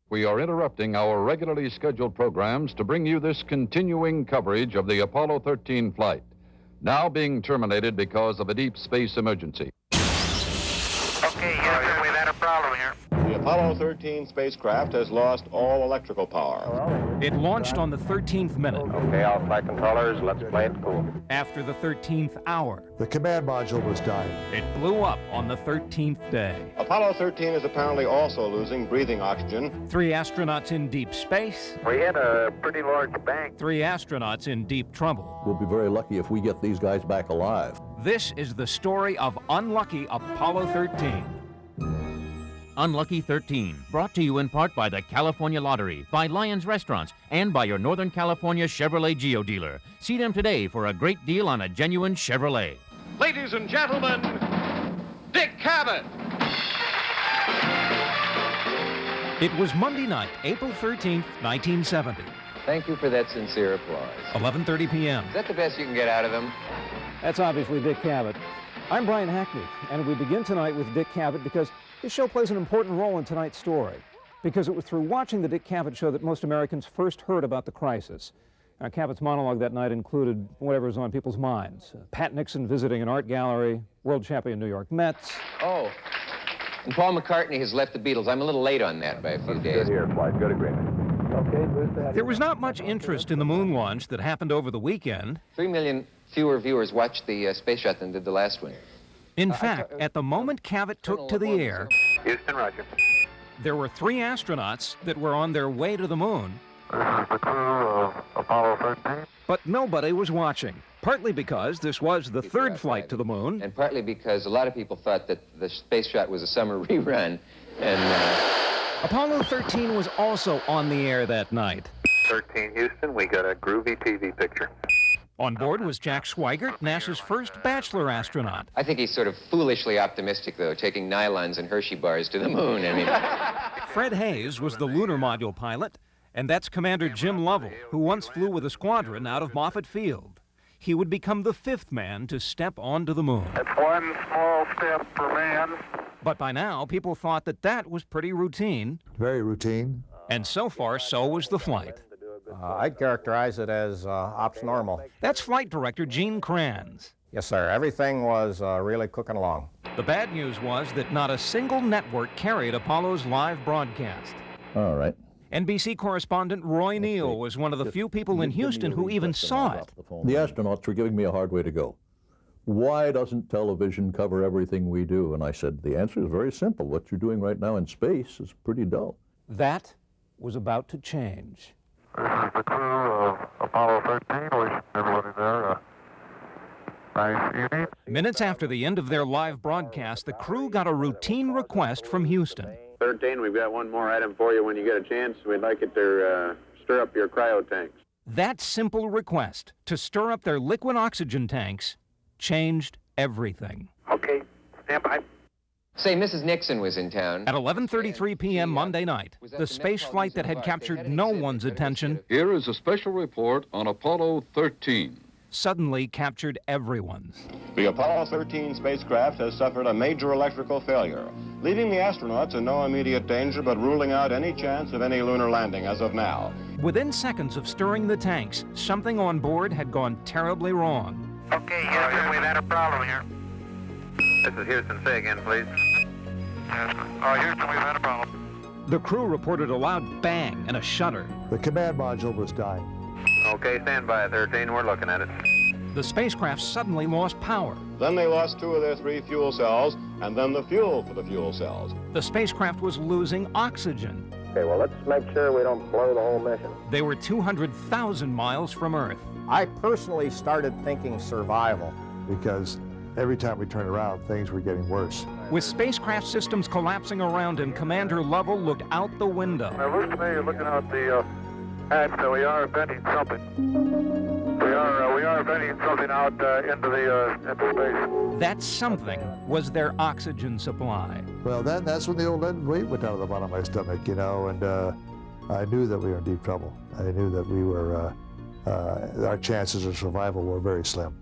We are interrupting our regularly scheduled programs to bring you this continuing coverage of the Apollo 13 flight, now being terminated because of a deep space emergency. Okay, Houston, we've had a problem here. The Apollo 13 spacecraft has lost all electrical power. It launched on the 13th minute. Okay, all flight controllers, let's play it cool. After the 13th hour, the command module was dying. it blew up on the 13th day. Apollo 13 is apparently also losing breathing oxygen. 3 astronauts in deep space, We hit a pretty large bank. 3 astronauts in deep trouble. We'll be very lucky if we get these guys back alive. This is the story of unlucky Apollo 13. Unlucky 13, brought to you in part by the California Lottery, by Lyons Restaurants, and by your Northern California Chevrolet Geo dealer. See them today for a great deal on a genuine Chevrolet. Ladies and gentlemen, Dick Cavett. It was Monday night, April 13th, 1970, Thank you for that sincere applause. 11:30 p.m. Is that the best you can get out of him? That's obviously Dick Cavett. I'm Brian Hackney, and we begin tonight with Dick Cavett because his show plays an important role in tonight's story. Because it was through watching the Dick Cavett show that most Americans first heard about the crisis. Now, Cavett's monologue that night included whatever was on people's minds. Pat Nixon visiting an art gallery, world champion New York Mets. Oh, and Paul McCartney has left the Beatles. I'm a little late on that by a few days. Good here, flight. Good agreement. There was not much interest in the moon launch that happened over the weekend. 3 million fewer viewers watched the space shot than did the last one. In fact, at the moment Cavett took to the air, Houston, roger. there were 3 astronauts that were on their way to the moon, This is the crew of Apollo 13. but nobody was watching. Partly because this was the third flight to the moon, And partly because a lot of people thought that the space shot was a summer rerun. And Apollo 13 was also on the air that night. 13 Houston, we got a groovy TV picture. On board was Jack Swigert, NASA's first bachelor astronaut. I think he's sort of foolishly optimistic, though, taking nylons and Hershey bars to the moon. I mean, Fred Haise was the lunar module pilot, and that's Commander Jim Lovell, who once flew with a squadron out of Moffett Field. He would become the 5th man to step onto the moon. That's one small step for man. But by now, people thought that that was pretty routine, Very routine. and so far, so was the flight. I'd characterize it as ops normal. That's Flight Director Gene Kranz. Yes, sir. Everything was really cooking along. The bad news was that not a single network carried Apollo's live broadcast. All right. NBC correspondent Roy Neal was one of the few people in Houston who even saw it. The astronauts were giving me a hard way to go. Why doesn't television cover everything we do? And I said, the answer is very simple. What you're doing right now in space is pretty dull. That was about to change. This is the crew of Apollo 13. Wish everybody there a nice evening. Minutes after the end of their live broadcast, the crew got a routine request from Houston. 13, we've got one more item for you when you get a chance. We'd like it to stir up your cryo tanks. That simple request to stir up their liquid oxygen tanks changed everything. Okay, stand by. say, Mrs. Nixon was in town. At 11:33 p.m. Monday night, the space flight that had captured no one's attention Here is a special report on Apollo 13. suddenly captured everyone's. The Apollo 13 spacecraft has suffered a major electrical failure, leaving the astronauts in no immediate danger but ruling out any chance of any lunar landing as of now. Within seconds of stirring the tanks, something on board had gone terribly wrong. Okay, Houston, we've had a problem here. This is Houston. Say again, please. Houston, we've had a problem. The crew reported a loud bang and a shudder. The command module was dying. Okay, stand by, 13. We're looking at it. The spacecraft suddenly lost power. Then they lost 2 of their 3 fuel cells, and then the fuel for the fuel cells. The spacecraft was losing oxygen. Okay, well, let's make sure we don't blow the whole mission. They were 200,000 miles from Earth. I personally started thinking survival. Because every time we turned around, things were getting worse. With spacecraft systems collapsing around him, Commander Lovell looked out the window. Now, looks to me you're looking out the hatch, so we are venting something. We are venting something out into space. That something was their oxygen supply. Well, then that's when the old leaden weight went down to the bottom of my stomach, you know, and I knew that we were in deep trouble. I knew that we were, our chances of survival were very slim.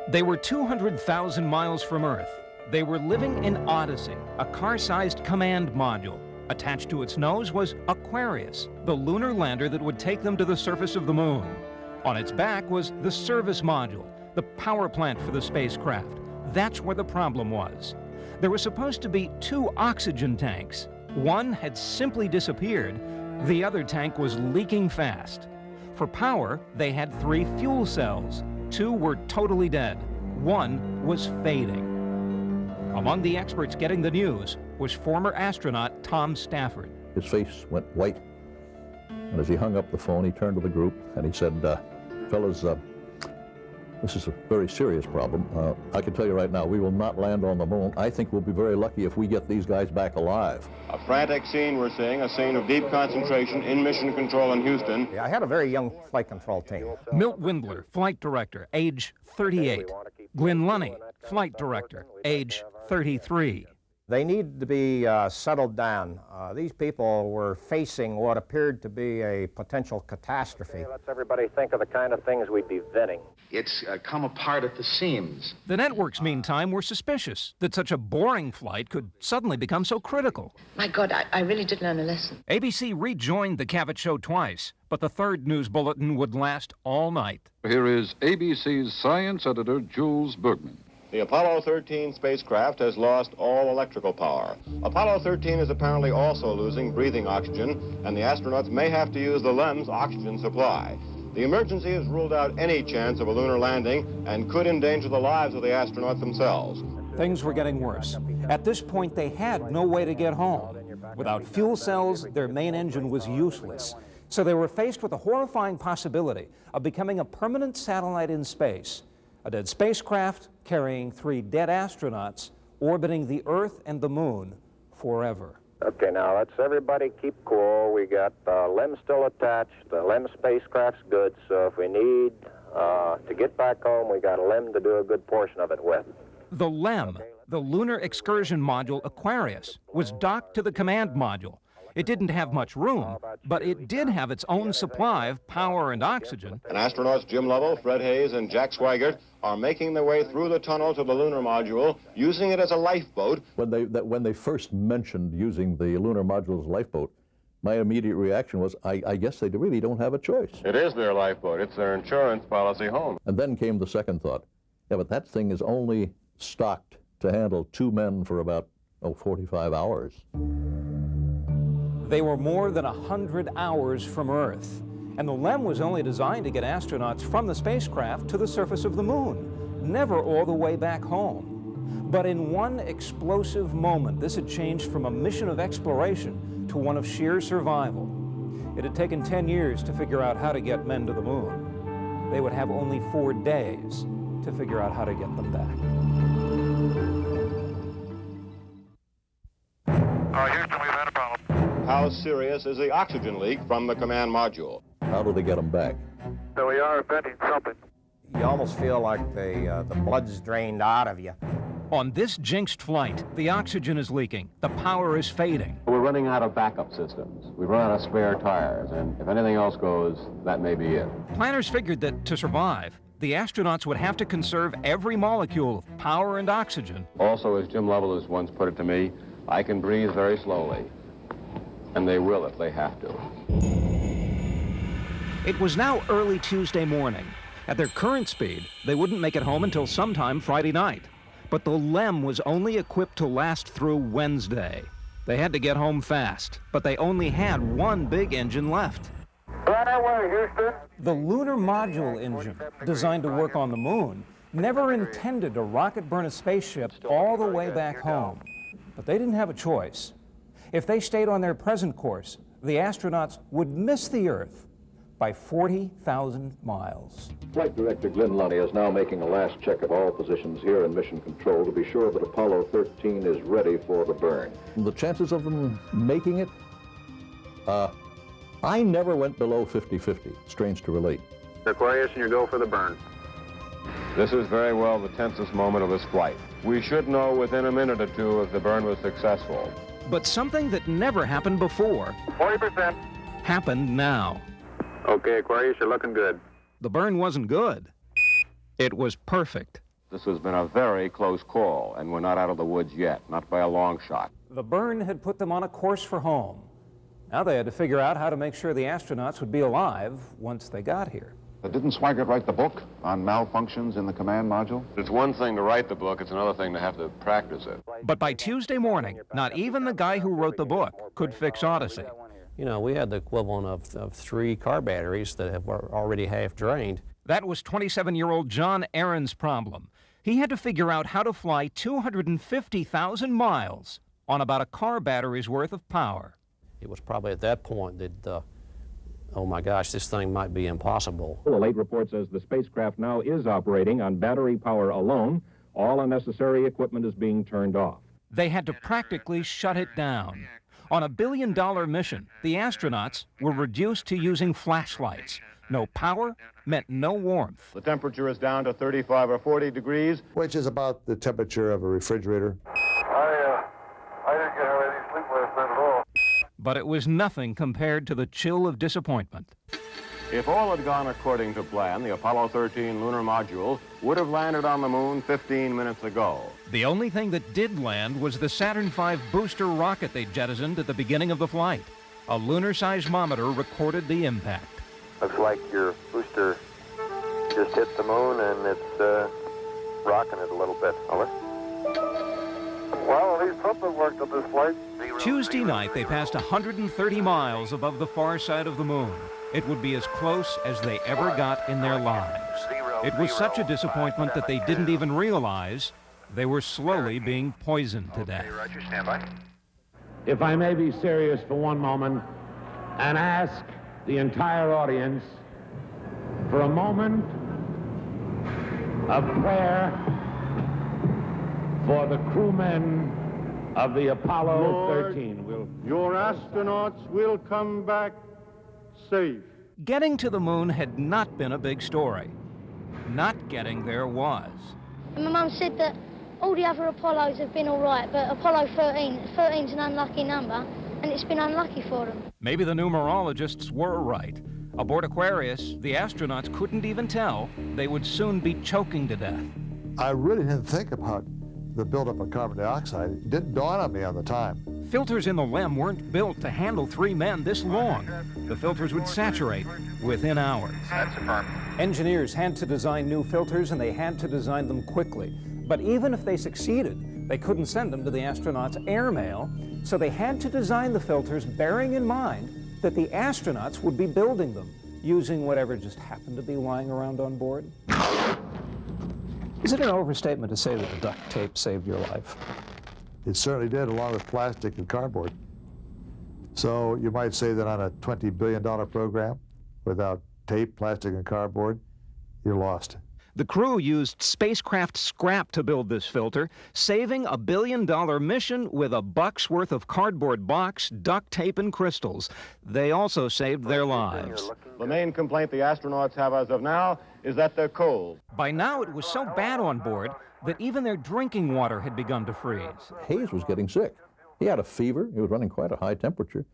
They were 200,000 miles from Earth, They were living in Odyssey, a car-sized command module. Attached to its nose was Aquarius, the lunar lander that would take them to the surface of the moon. On its back was the service module, the power plant for the spacecraft. That's where the problem was. There were supposed to be 2 oxygen tanks. One had simply disappeared. The other tank was leaking fast. For power, they had 3 fuel cells. 2 were totally dead. 1 was fading. Among the experts getting the news was former astronaut Tom Stafford. His face went white, and as he hung up the phone, he turned to the group and he said, fellas, this is a very serious problem. I can tell you right now, we will not land on the moon. I think we'll be very lucky if we get these guys back alive. A frantic scene we're seeing, a scene of deep concentration in mission control in Houston. I had a very young flight control team. Milt Windler, flight director, age 38. Glenn Lunny, flight director, age 33. They need to be settled down. These people were facing what appeared to be a potential catastrophe. Let's everybody think of the kind of things we'd be vetting. It's come apart at the seams. The networks, meantime, were suspicious that such a boring flight could suddenly become so critical. My God, I really did learn a lesson. ABC rejoined the Cavett Show twice, but the third news bulletin would last all night. Here is ABC's science editor, Jules Bergman. The Apollo 13 spacecraft has lost all electrical power. Apollo 13 is apparently also losing breathing oxygen, and the astronauts may have to use the LEM's oxygen supply. The emergency has ruled out any chance of a lunar landing and could endanger the lives of the astronauts themselves. Things were getting worse. At this point, they had no way to get home. Without fuel cells, their main engine was useless. So they were faced with the horrifying possibility of becoming a permanent satellite in space. A dead spacecraft carrying 3 dead astronauts orbiting the Earth and the Moon forever. Okay, now let's everybody keep cool. We got LEM still attached. The LEM spacecraft's good, so if we need to get back home, we got a LEM to do a good portion of it with. The LEM, the Lunar Excursion Module Aquarius, was docked to the command module. It didn't have much room, but it did have its own supply of power and oxygen. And astronauts Jim Lovell, Fred Haise, and Jack Swigert are making their way through the tunnel to the lunar module, using it as a lifeboat. When they first mentioned using the lunar module as a lifeboat, my immediate reaction was, I guess they really don't have a choice. It is their lifeboat. It's their insurance policy home. And then came the second thought. Yeah, but that thing is only stocked to handle 2 men for about, 45 hours. They were more than 100 hours from Earth, and the LEM was only designed to get astronauts from the spacecraft to the surface of the moon, never all the way back home. But in one explosive moment, this had changed from a mission of exploration to one of sheer survival. It had taken 10 years to figure out how to get men to the moon. They would have only 4 days to figure out how to get them back. Houston, we've had a problem. How serious is the oxygen leak from the command module? How do they get them back? So we are venting something. You almost feel like the blood's drained out of you. On this jinxed flight, the oxygen is leaking, the power is fading. We're running out of backup systems. We've run out of spare tires, and if anything else goes, that may be it. Planners figured that to survive, the astronauts would have to conserve every molecule of power and oxygen. Also, as Jim Lovell has once put it to me, I can breathe very slowly. And they will if they have to. It was now early Tuesday morning. At their current speed, they wouldn't make it home until sometime Friday night. But the LEM was only equipped to last through Wednesday. They had to get home fast, but they only had 1 big engine left. Right away, Houston. The lunar module engine, designed to work on the moon, never intended to rocket burn a spaceship all the way back home. But they didn't have a choice. If they stayed on their present course, the astronauts would miss the Earth by 40,000 miles. Flight Director Glenn Lunny is now making a last check of all positions here in Mission Control to be sure that Apollo 13 is ready for the burn. The chances of them making it? I never went below 50-50, strange to relate. Aquarius, and you go for the burn. This is very well the tensest moment of this flight. We should know within a minute or 2 if the burn was successful. But something that never happened before 40%. happened now. Okay, Aquarius, you're looking good. The burn wasn't good. It was perfect. This has been a very close call, and we're not out of the woods yet, not by a long shot. The burn had put them on a course for home. Now they had to figure out how to make sure the astronauts would be alive once they got here. Didn't Swigert write the book on malfunctions in the command module? It's one thing to write the book, it's another thing to have to practice it. But by Tuesday morning, not even the guy who wrote the book could fix Odyssey. You know, we had the equivalent of 3 car batteries that were already half drained. That was 27-year-old John Aaron's problem. He had to figure out how to fly 250,000 miles on about a car battery's worth of power. It was probably at that point that, oh my gosh, this thing might be impossible. The late report says the spacecraft now is operating on battery power alone. All unnecessary equipment is being turned off. They had to practically shut it down. On a billion-dollar mission, the astronauts were reduced to using flashlights. No power meant no warmth. The temperature is down to 35 or 40 degrees. Which is about the temperature of a refrigerator. I didn't get any sleep last night at all. But it was nothing compared to the chill of disappointment. If all had gone according to plan, the Apollo 13 lunar module would have landed on the moon 15 minutes ago. The only thing that did land was the Saturn V booster rocket they jettisoned at the beginning of the flight. A lunar seismometer recorded the impact. Looks like your booster just hit the moon and it's rocking it a little bit. Over. Well, at least something worked on this flight. Tuesday night, they passed 130 miles above the far side of the moon. It would be as close as they ever got in their lives. It was such a disappointment that they didn't even realize they were slowly being poisoned to death. Roger, stand by. If I may be serious for one moment and ask the entire audience for a moment of prayer for the crewmen of the Apollo 13. Your astronauts will come back safe. Getting to the moon had not been a big story. Not getting there was. My mum said that all the other Apollos have been all right, but Apollo 13's an unlucky number, and it's been unlucky for them. Maybe the numerologists were right. Aboard Aquarius, the astronauts couldn't even tell they would soon be choking to death. I really didn't think about the buildup of carbon dioxide. It didn't dawn on me on the time. Filters in the LEM weren't built to handle 3 men this long. The filters would saturate within hours. That's affirmed. Engineers had to design new filters, and they had to design them quickly. But even if they succeeded, they couldn't send them to the astronauts' airmail, so they had to design the filters bearing in mind that the astronauts would be building them, using whatever just happened to be lying around on board. Is it an overstatement to say that the duct tape saved your life? It certainly did, along with plastic and cardboard. So you might say that on a $20 billion program, without tape, plastic, and cardboard, you're lost. The crew used spacecraft scrap to build this filter, saving a $1 billion mission with a buck's worth of cardboard box, duct tape, and crystals. They also saved their lives. The main complaint the astronauts have as of now is that they're cold. By now, it was so bad on board that even their drinking water had begun to freeze. Haise was getting sick. He had a fever. He was running quite a high temperature.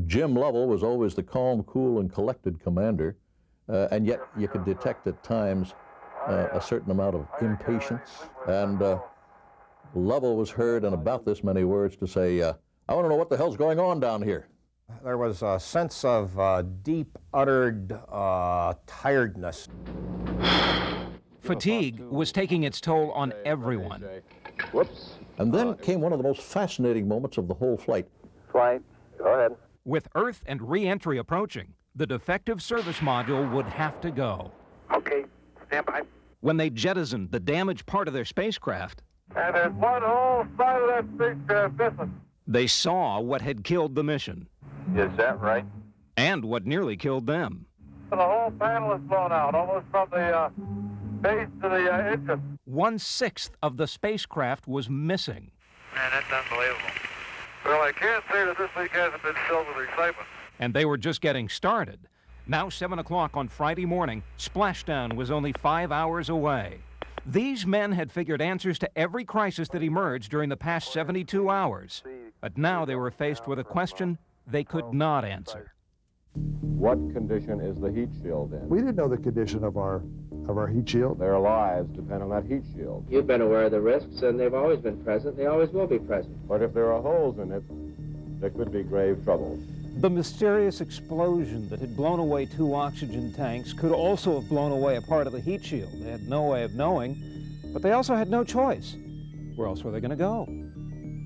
Jim Lovell was always the calm, cool, and collected commander, and yet you could detect at times a certain amount of impatience. And Lovell was heard in about this many words to say, I want to know what the hell's going on down here. There was a sense of deep, uttered tiredness. Fatigue was taking its toll on everyone. Whoops. And then came one of the most fascinating moments of the whole flight. Flight, go ahead. With Earth and re-entry approaching, the defective service module would have to go. Okay, stand by. When they jettisoned the damaged part of their spacecraft, And there's one whole side of that spacecraft missing. they saw what had killed the mission. Is that right? And what nearly killed them. The whole panel is blown out, almost from the base to the engine. 1/6 of the spacecraft was missing. Man, that's unbelievable. Well, I can't say that this week hasn't been filled with excitement. And they were just getting started. Now 7 o'clock on Friday morning, splashdown was only 5 hours away. These men had figured answers to every crisis that emerged during the past 72 hours. But now they were faced with a question they could not answer. What condition is the heat shield in? We didn't know the condition of our heat shield. Their lives depend on that heat shield. You've been aware of the risks, and they've always been present. They always will be present. But if there are holes in it, there could be grave trouble. The mysterious explosion that had blown away 2 oxygen tanks could also have blown away a part of the heat shield. They had no way of knowing, but they also had no choice. Where else were they going to go?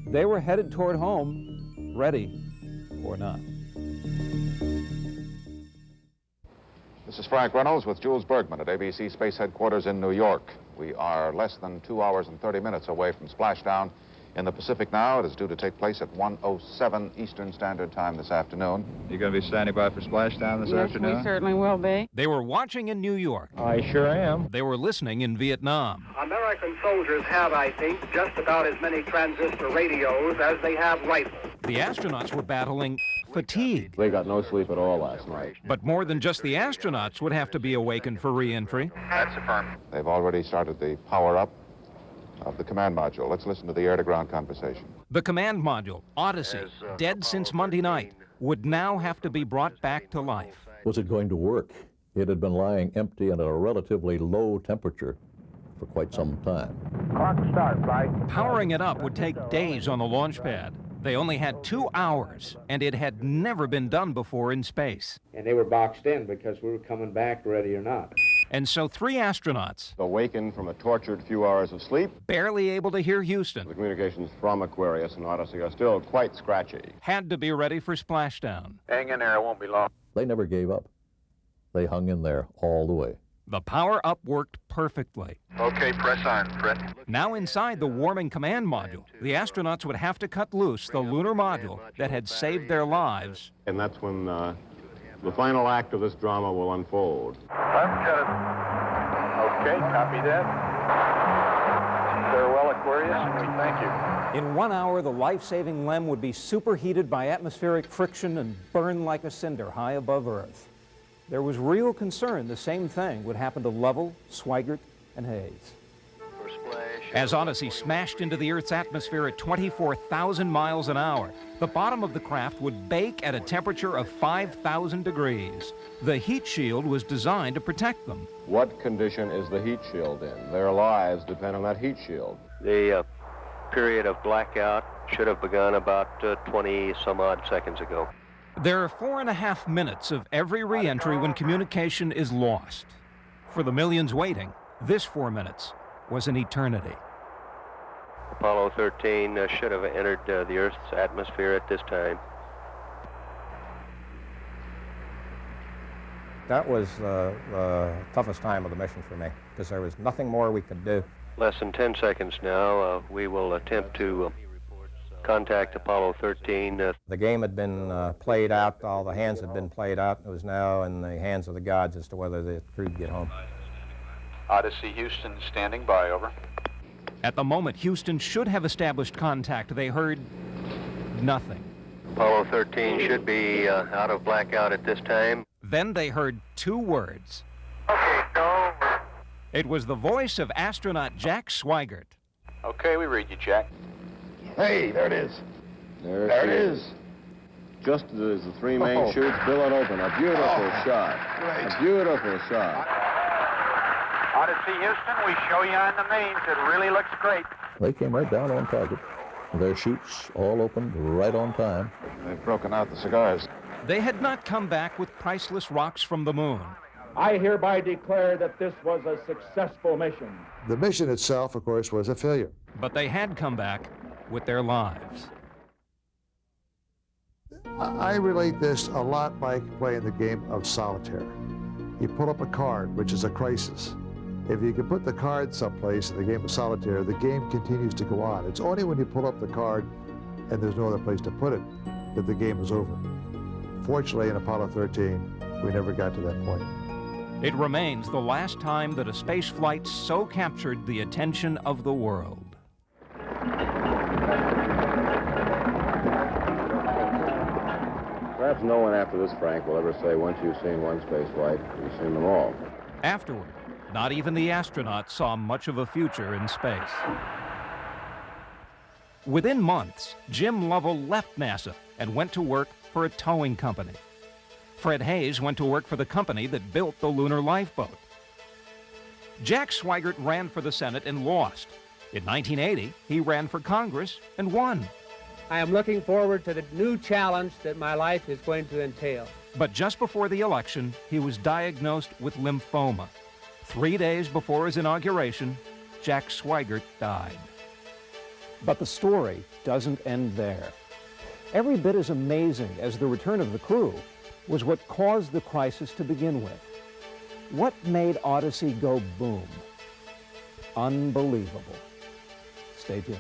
They were headed toward home, ready or not. This is Frank Reynolds with Jules Bergman at ABC Space Headquarters in New York. We are less than 2 hours and 30 minutes away from splashdown in the Pacific now. It is due to take place at 1:07 Eastern Standard Time this afternoon. You going to be standing by for splashdown this afternoon? Yes, we certainly will be. They were watching in New York. I sure am. They were listening in Vietnam. American soldiers have, I think, just about as many transistor radios as they have rifles. The astronauts were battling fatigue. They got no sleep at all last night. But more than just the astronauts would have to be awakened for re-entry. That's affirmed. They've already started the power-up of the command module. Let's listen to the air-to-ground conversation. The command module, Odyssey, dead since Monday night, would now have to be brought back to life. Was it going to work? It had been lying empty and at a relatively low temperature for quite some time. Clock start, right? Powering it up would take days on the launch pad. They only had 2 hours, and it had never been done before in space. And they were boxed in because we were coming back ready or not. And so 3 astronauts, Awakened from a tortured few hours of sleep, barely able to hear Houston, the communications from Aquarius and Odyssey are still quite scratchy. had to be ready for splashdown. Hang in there, it won't be long. They never gave up. They hung in there all the way. The power-up worked perfectly. Okay, press on, Fred. Now inside the warming command module, the astronauts would have to cut loose the lunar module that had saved their lives. And that's when the final act of this drama will unfold. Let's get it. Okay, copy that. Farewell, Aquarius, and we thank you. In 1 hour, the life-saving LEM would be superheated by atmospheric friction and burn like a cinder high above Earth. There was real concern the same thing would happen to Lovell, Swigert, and Haise. As Odyssey smashed into the Earth's atmosphere at 24,000 miles an hour, the bottom of the craft would bake at a temperature of 5,000 degrees. The heat shield was designed to protect them. What condition is the heat shield in? Their lives depend on that heat shield. The period of blackout should have begun about 20-some-odd seconds ago. There are 4.5 minutes of every re-entry when communication is lost. For the millions waiting, this 4 minutes was an eternity. Apollo 13 should have entered the Earth's atmosphere at this time. That was the toughest time of the mission for me, because there was nothing more we could do. Less than 10 seconds now. We will attempt to contact Apollo 13. The game had been played out, all the hands had been played out. It was now in the hands of the gods as to whether the crew would get home. Odyssey, Houston, standing by, over. At the moment Houston should have established contact, they heard nothing. Apollo 13 should be out of blackout at this time. Then they heard 2 words. Okay, go. It was the voice of astronaut Jack Swigert. Okay, we read you, Jack. Hey, there it is. There it is. Just as the 3 main chutes billow open. A beautiful shot. Great. A beautiful shot. Odyssey, Houston, we show you on the mains. It really looks great. They came right down on target. Their chutes all opened right on time. They've broken out the cigars. They had not come back with priceless rocks from the moon. I hereby declare that this was a successful mission. The mission itself, of course, was a failure. But they had come back with their lives. I relate this a lot like playing the game of solitaire. You pull up a card, which is a crisis. If you can put the card someplace in the game of solitaire, the game continues to go on. It's only when you pull up the card and there's no other place to put it that the game is over. Fortunately, in Apollo 13, we never got to that point. It remains the last time that a space flight so captured the attention of the world. Perhaps no one after this, Frank, will ever say once you've seen one space flight, you've seen them all. Afterward, not even the astronauts saw much of a future in space. Within months, Jim Lovell left NASA and went to work for a towing company. Fred Haise went to work for the company that built the lunar lifeboat. Jack Swigert ran for the Senate and lost. In 1980, he ran for Congress and won. I am looking forward to the new challenge that my life is going to entail. But just before the election, he was diagnosed with lymphoma. 3 days before his inauguration, Jack Swigert died. But the story doesn't end there. Every bit as amazing as the return of the crew was what caused the crisis to begin with. What made Odyssey go boom? Unbelievable. Stay tuned.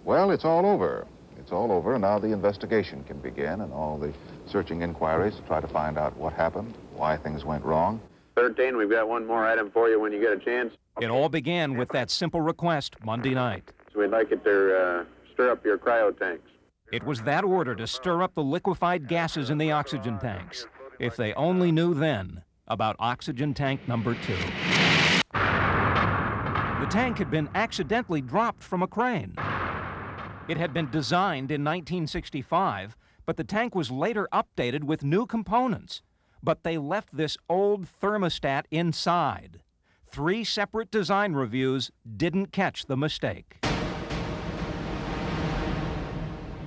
Well, it's all over. It's all over, and now the investigation can begin and all the searching inquiries to try to find out what happened, why things went wrong. 13, we've got one more item for you when you get a chance. It all began with that simple request Monday night. So we'd like it to stir up your cryo tanks. It was that order to stir up the liquefied gases in the oxygen tanks. If they only knew then about oxygen tank number 2. The tank had been accidentally dropped from a crane. It had been designed in 1965, but the tank was later updated with new components. But they left this old thermostat inside. 3 separate design reviews didn't catch the mistake.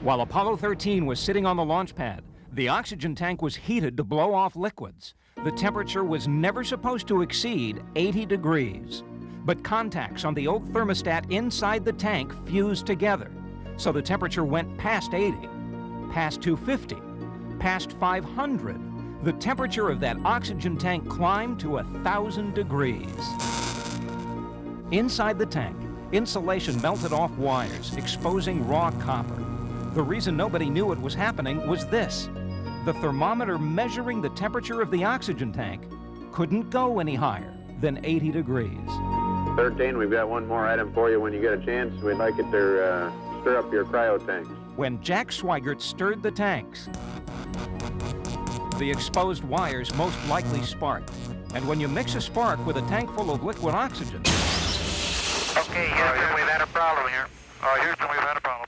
While Apollo 13 was sitting on the launch pad, the oxygen tank was heated to blow off liquids. The temperature was never supposed to exceed 80 degrees. But contacts on the old thermostat inside the tank fused together. So the temperature went past 80, past 250, past 500. The temperature of that oxygen tank climbed to 1,000 degrees. Inside the tank, insulation melted off wires, exposing raw copper. The reason nobody knew it was happening was this. The thermometer measuring the temperature of the oxygen tank couldn't go any higher than 80 degrees. 13, we've got one more item for you when you get a chance. We'd like it to stir up your cryo tanks. When Jack Swigert stirred the tanks, the exposed wires most likely sparked. And when you mix a spark with a tank full of liquid oxygen... Okay, Houston, we've had a problem here. Houston, we've had a problem.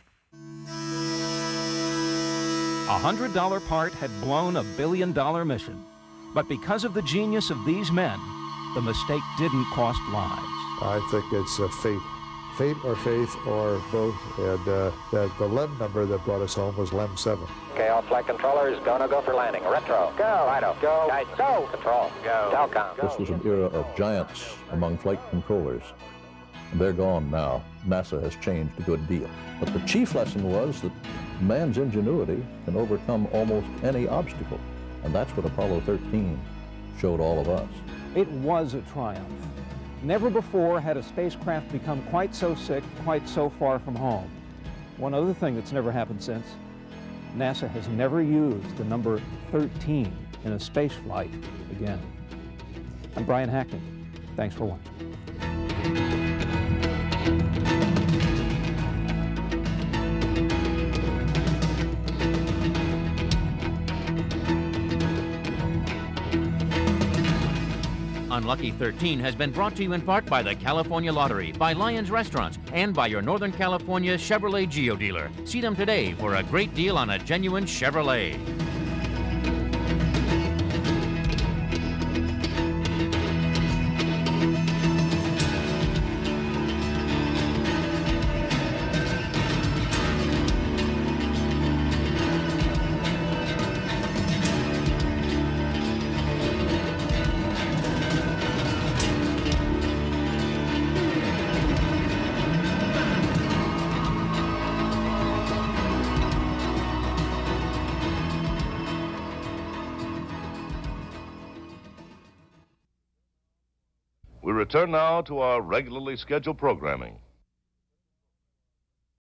A $100 part had blown a $1 billion mission. But because of the genius of these men, the mistake didn't cost lives. I think it's fate. Fate or faith or both. And the LEM number that brought us home was LEM 7. Okay, all flight controllers, gonna go for landing. Retro, go. Righto, go. Guidance, go. Control, go. Telcom, go. This was an era of giants among flight controllers. They're gone now. NASA has changed a good deal. But the chief lesson was that man's ingenuity can overcome almost any obstacle. And that's what Apollo 13 showed all of us. It was a triumph. Never before had a spacecraft become quite so sick, quite so far from home. One other thing that's never happened since, NASA has never used the number 13 in a space flight again. I'm Brian Hackney. Thanks for watching. Unlucky 13 has been brought to you in part by the California Lottery, by Lyons Restaurants, and by your Northern California Chevrolet Geo dealer. See them today for a great deal on a genuine Chevrolet. We return now to our regularly scheduled programming.